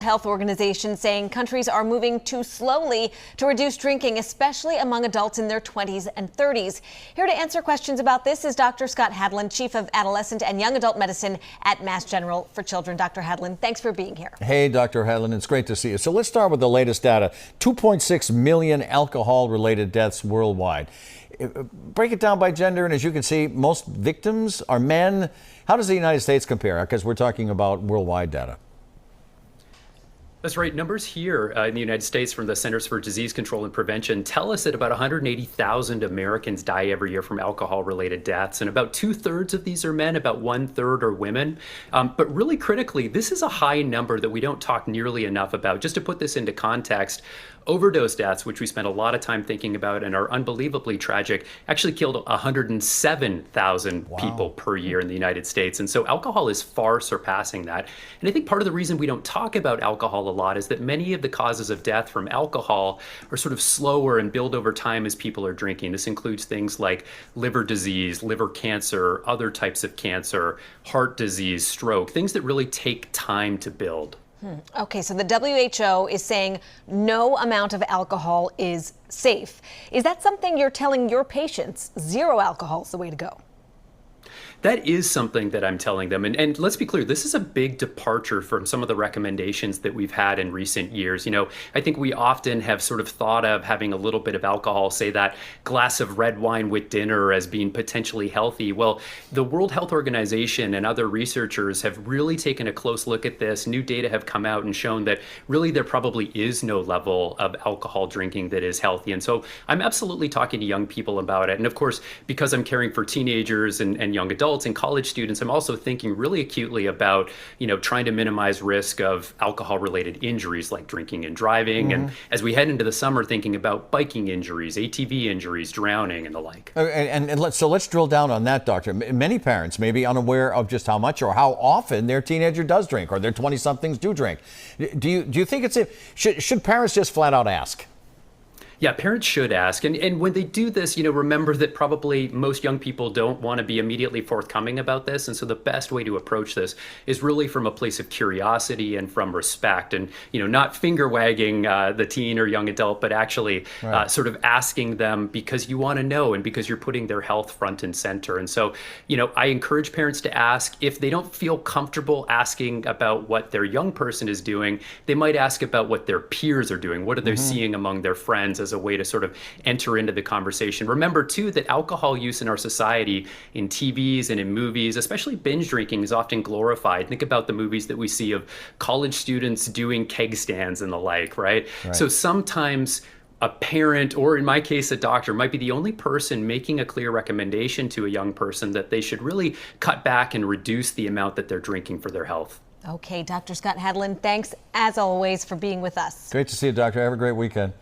Health Organization saying countries are moving too slowly to reduce drinking, especially among adults in their 20s and 30s. Here to answer questions about this is Dr. Scott Hadland, Chief of Adolescent and Young Adult Medicine at Mass General for Children. Dr. Hadland, thanks for being here. Hey, Dr. Hadland, it's great to see you. So let's start with the latest data. 2.6 million alcohol-related deaths worldwide. Break it down by gender, and as you can see, most victims are men. How does the United States compare? Because we're talking about worldwide data. That's right. Numbers here in the United States from the Centers for Disease Control and Prevention tell us that about 180,000 Americans die every year from alcohol-related deaths, and about 2/3 of these are men, about 1/3 are women. But really critically, this is a high number that we don't talk nearly enough about. Just to put this into context, overdose deaths, which we spent a lot of time thinking about and are unbelievably tragic, actually killed 107,000 people per year in the United States. And so alcohol is far surpassing that. And I think part of the reason we don't talk about alcohol a lot is that many of the causes of death from alcohol are sort of slower and build over time as people are drinking. This includes things like liver disease, liver cancer, other types of cancer, heart disease, stroke, things that really take time to build. Okay, so the WHO is saying no amount of alcohol is safe. Is that something you're telling your patients? Zero alcohol is the way to go. That is something that I'm telling them. And let's be clear, this is a big departure from some of the recommendations that we've had in recent years. You know, I think we often have sort of thought of having a little bit of alcohol, say that glass of red wine with dinner, as being potentially healthy. Well, the World Health Organization and other researchers have really taken a close look at this. New data have come out and shown that really there probably is no level of alcohol drinking that is healthy. And so I'm absolutely talking to young people about it. And of course, because I'm caring for teenagers and young adults and college students, I'm also thinking really acutely about, trying to minimize risk of alcohol-related injuries like drinking and driving. And as we head into the summer, thinking about biking injuries, ATV injuries, drowning, and the like. So let's drill down on that, Doctor. Many parents may be unaware of just how much or how often their teenager does drink or their 20-somethings do drink. Do you think should parents just flat out ask? Yeah, parents should ask. And when they do this, remember that probably most young people don't want to be immediately forthcoming about this. And so the best way to approach this is really from a place of curiosity and from respect, and, not finger wagging the teen or young adult, but actually sort of asking them because you want to know and because you're putting their health front and center. And so, I encourage parents to ask. If they don't feel comfortable asking about what their young person is doing, they might ask about what their peers are doing. What are they seeing among their friends, as a way to sort of enter into the conversation. Remember, too, that alcohol use in our society, in TVs and in movies, especially binge drinking, is often glorified. Think about the movies that we see of college students doing keg stands and the like, right? So sometimes a parent, or in my case, a doctor, might be the only person making a clear recommendation to a young person that they should really cut back and reduce the amount that they're drinking for their health. Okay, Dr. Scott Hadland, thanks as always for being with us. Great to see you, Doctor. Have a great weekend.